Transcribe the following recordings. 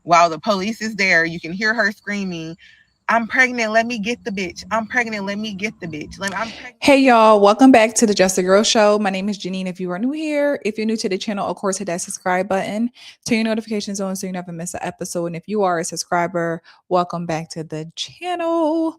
While the police is there, you can hear her screaming, I'm pregnant, let me get the bitch. I'm pregnant, let me get the bitch. I'm pregnant. Hey y'all, welcome back to the Just a Girl Show. My name is Janine. If you are new here, if you're new to the channel, of course, hit that subscribe button, turn your notifications on so you never miss an episode. And if you are a subscriber, welcome back to the channel.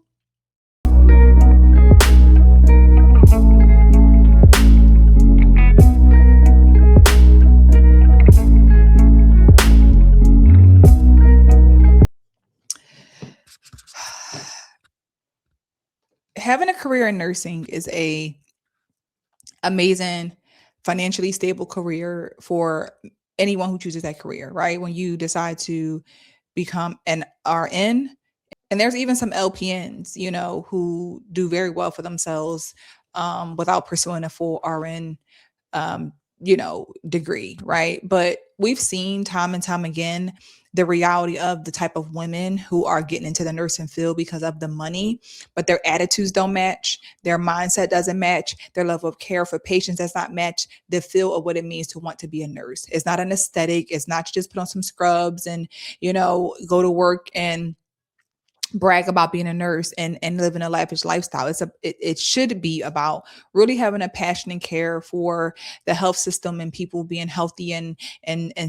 Having a career in nursing is a amazing, financially stable career for anyone who chooses that career, right? When you decide to become an RN, and there's even some LPNs, who do very well for themselves without pursuing a full RN degree, right? But we've seen time and time again the reality of the type of women who are getting into the nursing field because of the money, but their attitudes don't match, their mindset doesn't match, their level of care for patients does not match the feel of what it means to want to be a nurse. It's not an aesthetic. It's not to just put on some scrubs and, go to work and brag about being a nurse and living a lavish lifestyle. It should be about really having a passion and care for the health system and people being healthy and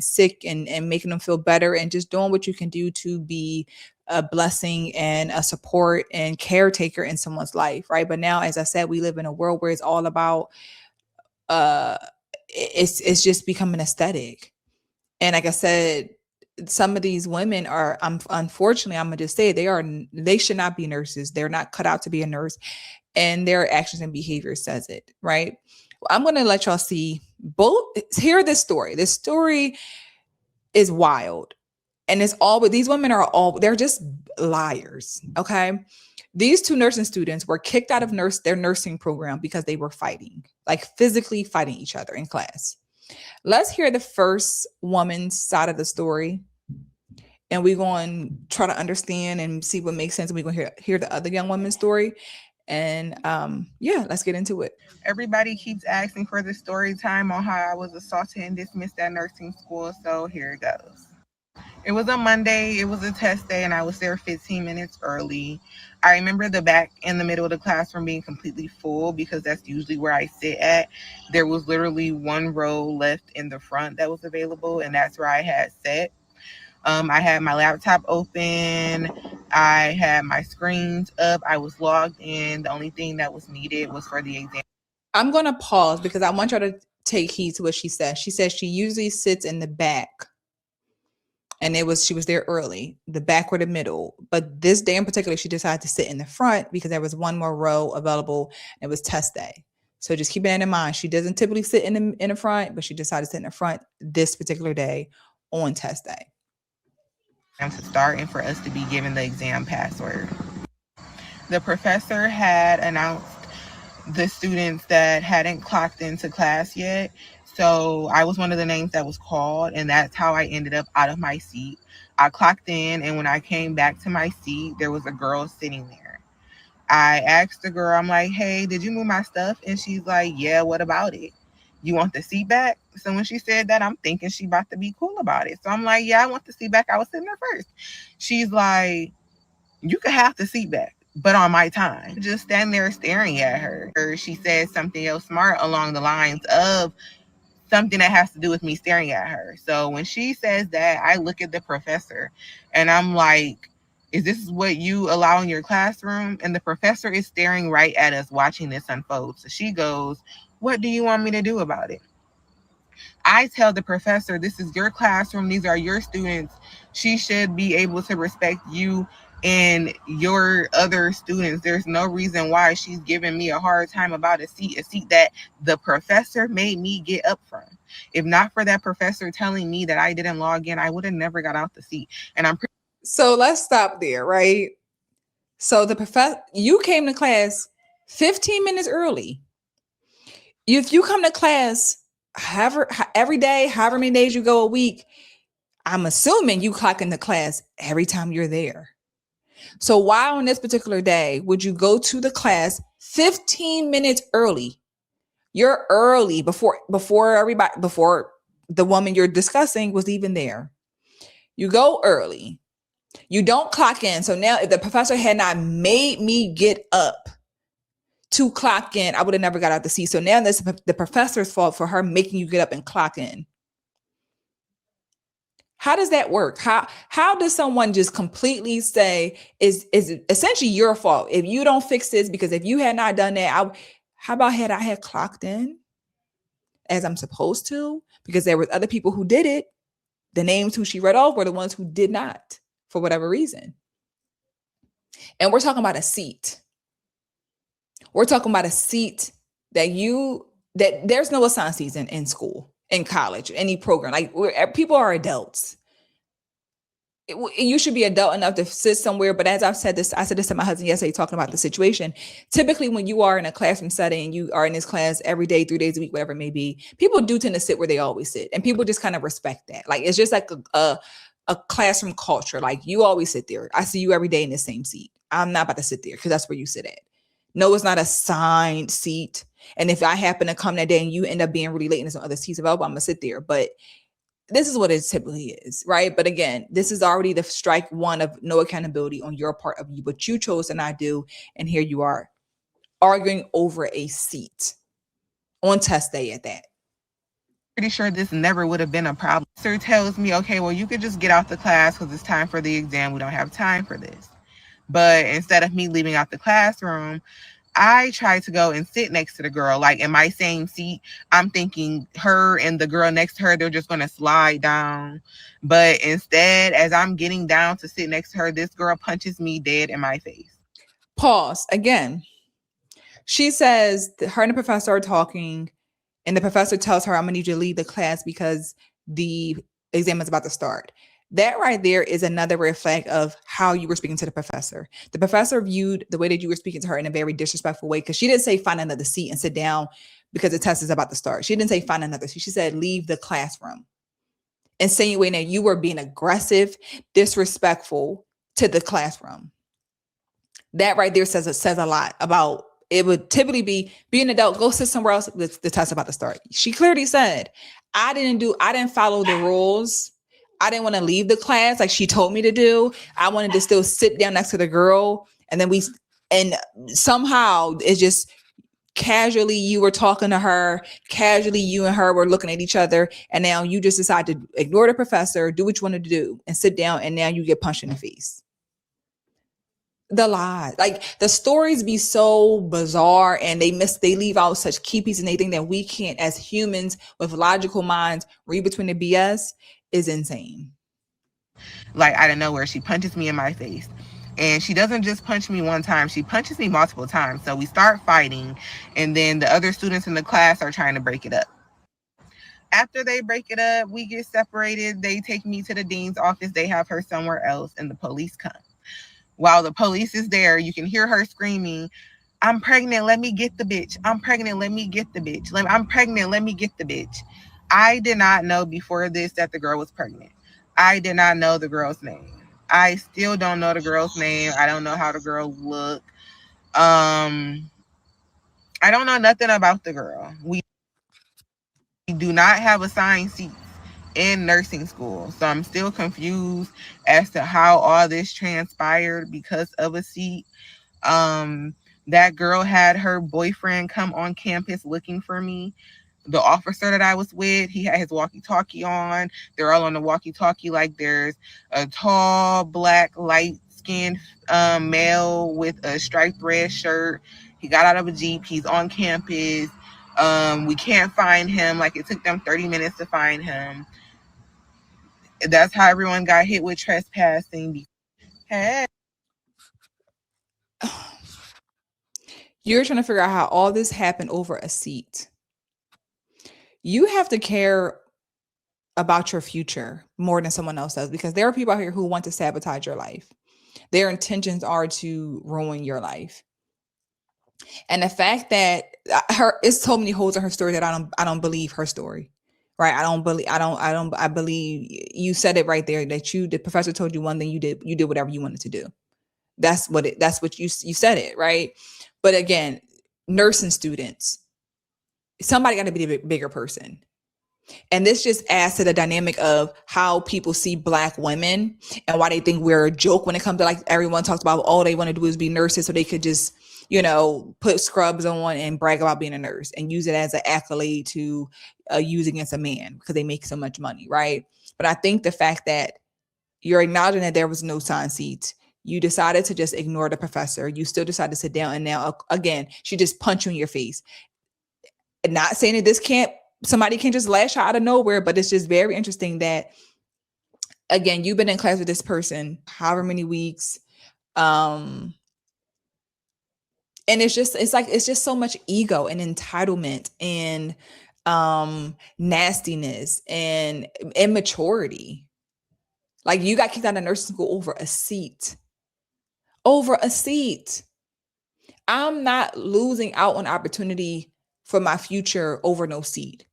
sick and making them feel better and just doing what you can do to be a blessing and a support and caretaker in someone's life, right? But now, as I said, we live in a world where it's all about uh it's just becoming aesthetic. And like I said, some of these women are, unfortunately, I'm gonna just say they should not be nurses. They're not cut out to be a nurse, and their actions and behavior says it, right? I'm gonna let y'all see both. Hear this story. This story is wild, and it's all. But these women are they're just liars. Okay, these two nursing students were kicked out of their nursing program because they were fighting, like physically fighting each other in class. Let's hear the first woman's side of the story, and we're going to try to understand and see what makes sense. And we're going to hear the other young woman's story. And yeah, let's get into it. Everybody keeps asking for the story time on how I was assaulted and dismissed at nursing school, so here it goes. It was a Monday, it was a test day, and I was there 15 minutes early. I remember the back in the middle of the classroom being completely full because that's usually where I sit at. There was literally one row left in the front that was available, and that's where I had sat. I had my laptop open. I had my screens up. I was logged in. The only thing that was needed was for the exam. I'm going to pause because I want y'all to take heed to what she says. She says she usually sits in the back. And she was there early, the back or the middle. But this day in particular, she decided to sit in the front because there was one more row available. And it was test day. So just keep that in mind. She doesn't typically sit in the front, but she decided to sit in the front this particular day on test day. To start and for us to be given the exam password. The professor had announced the students that hadn't clocked into class yet. So I was one of the names that was called, and that's how I ended up out of my seat. I clocked in, and when I came back to my seat, there was a girl sitting there. I asked the girl, I'm like, hey, did you move my stuff? And she's like, yeah, what about it? You want the seat back? So when she said that, I'm thinking she about to be cool about it. So I'm like, yeah, I want the seat back. I was sitting there first. She's like, you could have the seat back, but on my time. Just stand there staring at her. Or she said something else smart along the lines of something that has to do with me staring at her. So when she says that, I look at the professor and I'm like, is this what you allow in your classroom? And the professor is staring right at us watching this unfold. So she goes, what do you want me to do about it? I tell the professor, this is your classroom. These are your students. She should be able to respect you and your other students. There's no reason why she's giving me a hard time about a seat that the professor made me get up from. If not for that professor telling me that I didn't log in, I would have never got out the seat. And I'm So let's stop there, right? So the professor, you came to class 15 minutes early. If you come to class every day, however many days you go a week, I'm assuming you clock into class every time you're there. So why on this particular day would you go to the class 15 minutes early? You're early before everybody, before the woman you're discussing was even there. You go early. You don't clock in. So now, if the professor had not made me get up to clock in, I would have never got out the seat. So now that's the professor's fault for her making you get up and clock in. How does that work? How does someone just completely say is essentially your fault if you don't fix this? Because if you had not done that, how about had I had clocked in as I'm supposed to? Because there were other people who did it. The names who she read off were the ones who did not for whatever reason. And we're talking about a seat. We're talking about a seat that there's no assigned seats in school, in college, any program. Like people are adults. You should be adult enough to sit somewhere. But as I said this to my husband yesterday, talking about the situation. Typically, when you are in a classroom setting and you are in this class every day, 3 days a week, whatever it may be, people do tend to sit where they always sit, and people just kind of respect that. Like it's just like a classroom culture. Like you always sit there. I see you every day in the same seat. I'm not about to sit there because that's where you sit at. No, it's not a assigned seat. And if I happen to come that day and you end up being really late and there's some other seats available, I'm gonna sit there. But this is what it typically is, right? But again, this is already the strike one of no accountability on your part of what you chose to not do. And here you are arguing over a seat on test day at that. Pretty sure this never would have been a problem. Sir tells me, okay, well, you could just get out the class because it's time for the exam. We don't have time for this. But instead of me leaving out the classroom, I try to go and sit next to the girl, like in my same seat. I'm thinking her and the girl next to her, they're just going to slide down. But instead, as I'm getting down to sit next to her, this girl punches me dead in my face. Pause again. She says her and the professor are talking, and the professor tells her, I'm going to need you to leave the class because the exam is about to start. That right there is another red flag of how you were speaking to the professor. The professor viewed the way that you were speaking to her in a very disrespectful way because she didn't say find another seat and sit down because the test is about to start. She didn't say find another seat. She said leave the classroom, insinuating that you were being aggressive, disrespectful to the classroom. That right there says a lot about it. Would typically be an adult, go sit somewhere else. The test about to start. She clearly said, I didn't follow the rules. I didn't want to leave the class like she told me to do. I wanted to still sit down next to the girl. And then somehow it's just casually you were talking to her, casually you and her were looking at each other. And now you just decide to ignore the professor, do what you wanted to do and sit down. And now you get punched in the face. The lies, like the stories be so bizarre and they leave out such key pieces and they think that we can't, as humans with logical minds, read between the BS is insane. Like out of nowhere, she punches me in my face. And she doesn't just punch me one time, she punches me multiple times. So we start fighting, and then the other students in the class are trying to break it up. After they break it up, we get separated. They take me to the dean's office. They have her somewhere else, and the police come. While the police is there, you can hear her screaming, I'm pregnant, let me get the bitch. I'm pregnant, let me get the bitch. I'm pregnant, let me get the bitch. I did not know before this that the girl was pregnant. I did not know the girl's name. I still don't know the girl's name. I don't know how the girl looked. I don't know nothing about the girl. We do not have assigned seats in nursing school. So I'm still confused as to how all this transpired because of a seat. That girl had her boyfriend come on campus looking for me. The officer that I was with, he had his walkie-talkie on. They're all on the walkie-talkie like there's a tall, black, light-skinned male with a striped red shirt. He got out of a Jeep. He's on campus. We can't find him. Like it took them 30 minutes to find him. That's how everyone got hit with trespassing. Hey. You're trying to figure out how all this happened over a seat. You have to care about your future more than someone else does because there are people out here who want to sabotage your life. Their intentions are to ruin your life. And the fact that it's so many holes in her story that I don't believe her story. Right. I believe you said it right there that the professor told you one thing, you did whatever you wanted to do. That's what you said it. Right. But again, nursing students, somebody got to be the bigger person. And this just adds to the dynamic of how people see Black women and why they think we're a joke when it comes to, like, everyone talks about all they want to do is be nurses so they could just, put scrubs on and brag about being a nurse and use it as an accolade to use against a man because they make so much money, right? But I think the fact that you're acknowledging that there was no assigned seats. You decided to just ignore the professor. You still decided to sit down. And now, again, she just punched you in your face. And not saying that somebody can just lash out of nowhere, but it's just very interesting that, again, you've been in class with this person however many weeks. And it's just so much ego and entitlement and nastiness and immaturity. Like, you got kicked out of nursing school over a seat. Over a seat. I'm not losing out on opportunity for my future over no seat.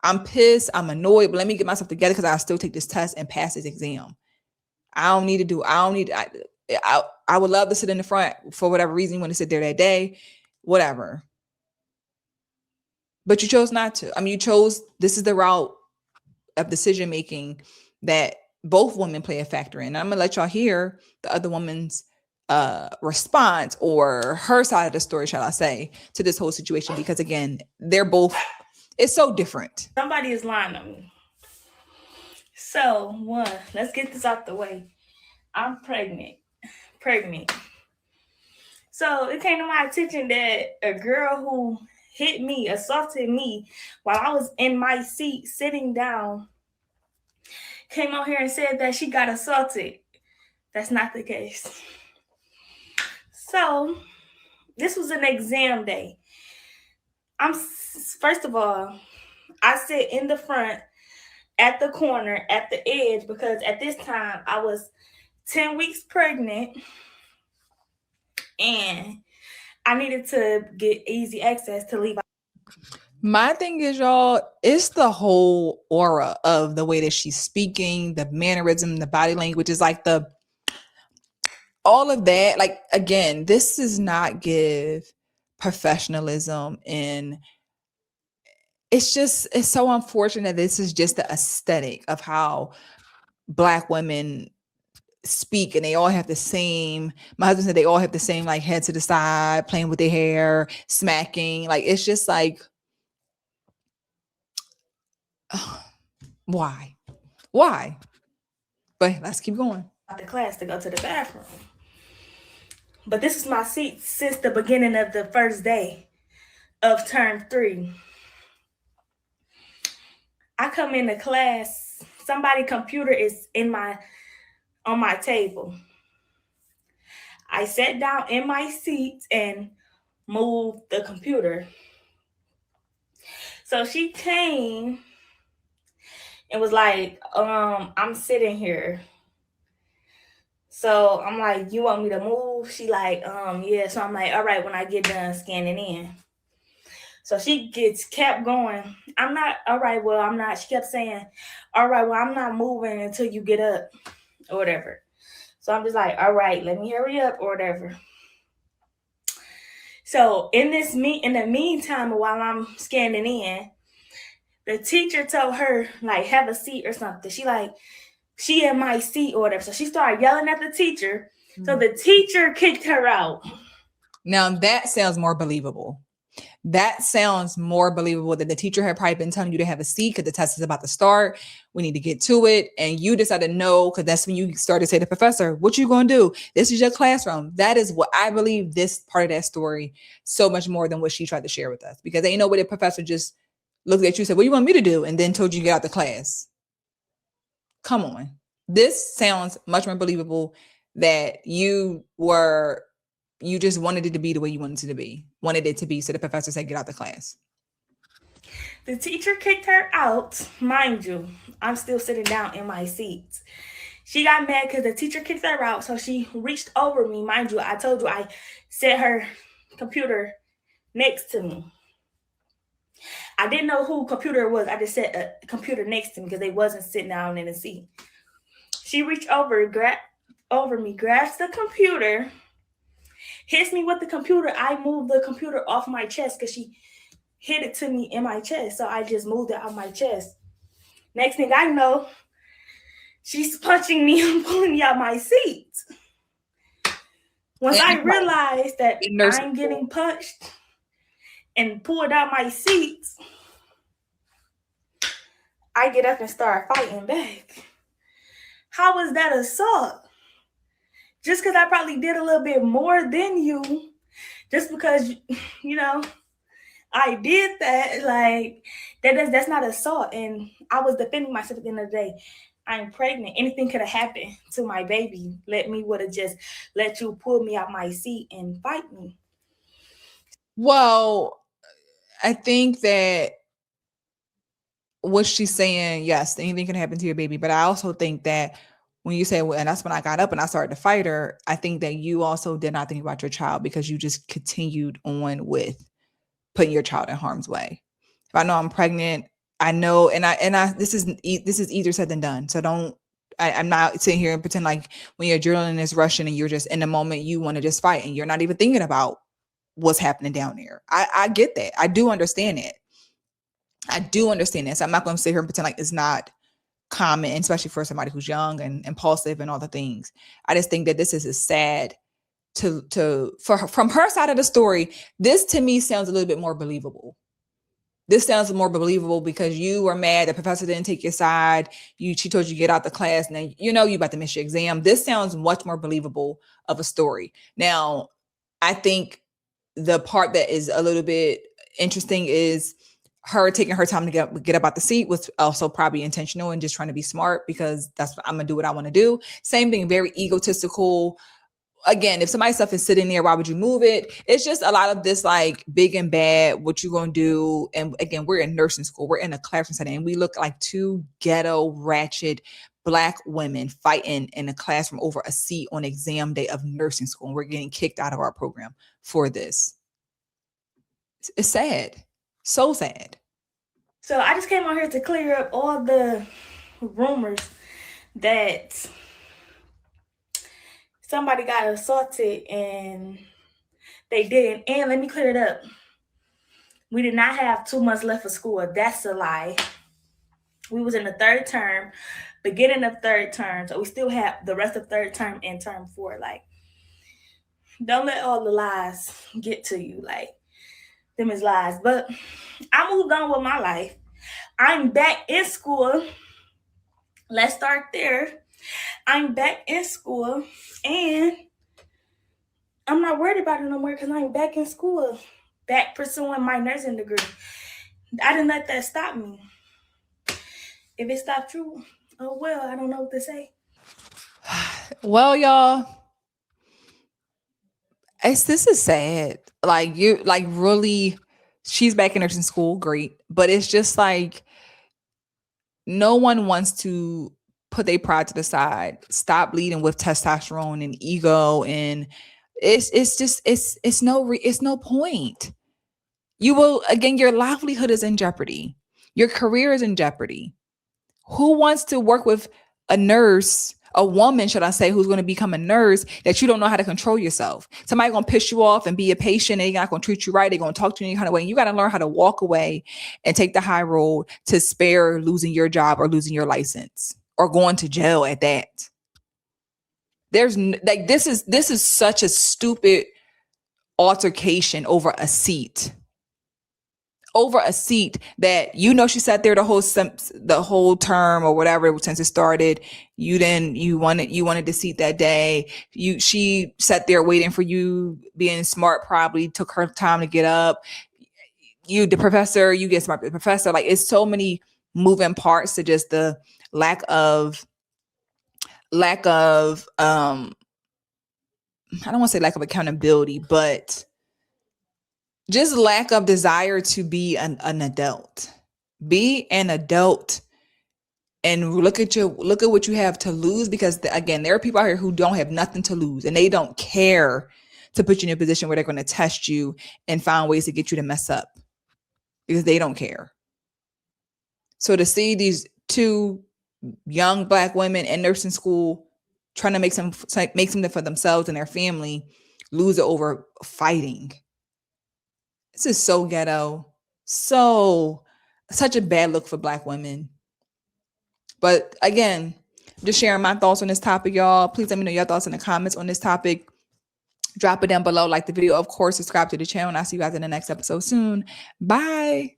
I'm pissed. I'm annoyed, but let me get myself together because I'll still take this test and pass this exam. I don't need to do, I don't need, I would love to sit in the front for whatever reason you want to sit there that day, whatever. But you chose not to. I mean, this is the route of decision making that both women play a factor in. And I'm going to let y'all hear the other woman's response, or her side of the story, shall I say, to this whole situation, because again, it's so different. Somebody is lying on me. So, one, let's get this out the way. I'm pregnant. So it came to my attention that a girl who hit me, assaulted me while I was in my seat sitting down, came on here and said that she got assaulted. That's not the case. So this was an exam day. First of all, I sit in the front at the corner at the edge because at this time I was 10 weeks pregnant and I needed to get easy access to leave. My thing is, y'all, it's the whole aura of the way that she's speaking, the mannerism, the body language is like all of that. Like, again, this does not give professionalism, and it's so unfortunate. This is just the aesthetic of how Black women speak, and they all have the same, my husband said they all have the same, like, head to the side, playing with their hair, smacking. Like, it's just like, why? But let's keep going. Out the class to go to the bathroom. But this is my seat since the beginning of the first day of term 3. I come into class, somebody's computer is on my table. I sat down in my seat and moved the computer. So she came and was like, I'm sitting here. So I'm like, you want me to move? She like, yeah. So I'm like, all right, when I get done scanning in. So she kept going. I'm not, all right, well, I'm not. She kept saying, all right, well, I'm not moving until you get up or whatever. So I'm just like, all right, let me hurry up or whatever. So in the meantime, while I'm scanning in, the teacher told her, like, have a seat or something. She in my seat or whatever. So she started yelling at the teacher. So the teacher kicked her out. Now that sounds more believable. That sounds more believable that the teacher had probably been telling you to have a seat because the test is about to start. We need to get to it. And you decided no, because that's when you started to say to the professor, what you going to do? This is your classroom. That is what I believe this part of that story so much more than what she tried to share with us. Because ain't no way the professor just looked at you and said, what do you want me to do? And then told you to get out the class. Come on. This sounds much more believable that you just wanted it to be the way you wanted it to be. So the professor said, get out the class. The teacher kicked her out. Mind you, I'm still sitting down in my seat. She got mad because the teacher kicked her out. So she reached over me. Mind you, I told you I set her computer next to me. I didn't know who computer it was. I just set a computer next to me because they wasn't sitting down in the seat. She reached over me, grabs the computer, hits me with the computer. I moved the computer off my chest because she hit it to me in my chest. So I just moved it out my chest. Next thing I know, she's punching me and pulling me out my seat. Once I realized that I'm getting punched and pulled out my seat, I get up and start fighting back. How is that assault? Just because I probably did a little bit more than you, just because, I did that, like, that's not assault. And I was defending myself at the end of the day. I'm pregnant. Anything could have happened to my baby. Me would have just let you pull me out my seat and fight me. Well, I think that what she's saying, yes, anything can happen to your baby. But I also think that when you say, well, and that's when I got up and I started to fight her, I think that you also did not think about your child because you just continued on with putting your child in harm's way. If I know I'm pregnant, I know, and I this is easier said than done. So I'm not sitting here and pretend like when your adrenaline is rushing and you're just in the moment, you want to just fight and you're not even thinking about what's happening down there. I get that. I do understand it. I do understand this. I'm not going to sit here and pretend like it's not common, especially for somebody who's young and impulsive and all the things. I just think that this is sad from her side of the story. This to me sounds a little bit more believable. This sounds more believable because you were mad the professor didn't take your side. She told you to get out the class and then you about to miss your exam. This sounds much more believable of a story. Now, I think the part that is a little bit interesting is her taking her time to get up out the seat was also probably intentional and just trying to be smart because that's what I'm gonna do what I want to do. Same thing, very egotistical. Again, if somebody's stuff is sitting there, why would you move it? It's just a lot of this like big and bad, what you gonna do? And again, we're in nursing school, we're in a classroom setting, and we look like two ghetto, ratchet Black women fighting in a classroom over a seat on exam day of nursing school. And we're getting kicked out of our program for this. It's sad. So sad. So I just came on here to clear up all the rumors that somebody got assaulted and they didn't. And let me clear it up. We did not have 2 months left of school. That's a lie. We was in the third term, beginning of third term. So we still have the rest of third term and term 4. Like, don't let all the lies get to you. Like, them is lies. But I moved on with my life. I'm back in school. Let's start there. I'm back in school and I'm not worried about it no more because I'm back in school, back pursuing my nursing degree. I didn't let that stop me. If it stopped you, oh well, I don't know what to say. Well, y'all, this is sad. Really, she's back in nursing school, great, but it's just like no one wants to put their pride to the side, stop leading with testosterone and ego, and it's no point. You will, again, your livelihood is in jeopardy. Your career is in jeopardy. Who wants to work with a nurse, a woman, should I say, who's going to become a nurse that you don't know how to control yourself? Somebody going to piss you off and be a patient and they're not going to treat you right. They're going to talk to you any kind of way. And you got to learn how to walk away and take the high road to spare losing your job or losing your license or going to jail at that. There's like, this is such a stupid altercation over a seat. Over a seat that she sat there the whole term or whatever since it started. You wanted the seat that day. She sat there waiting for you, being smart, probably took her time to get up. You get smart, the professor. Like, it's so many moving parts to just the lack of I don't want to say lack of accountability, but just lack of desire to be an adult. Be an adult and look at what you have to lose, because again, there are people out here who don't have nothing to lose and they don't care to put you in a position where they're going to test you and find ways to get you to mess up because they don't care. So to see these two young Black women in nursing school trying to make something for themselves and their family lose it over fighting. This is so ghetto. Such a bad look for Black women. But again, just sharing my thoughts on this topic, y'all. Please let me know your thoughts in the comments on this topic. Drop it down below, like the video. Of course, subscribe to the channel. And I'll see you guys in the next episode soon. Bye.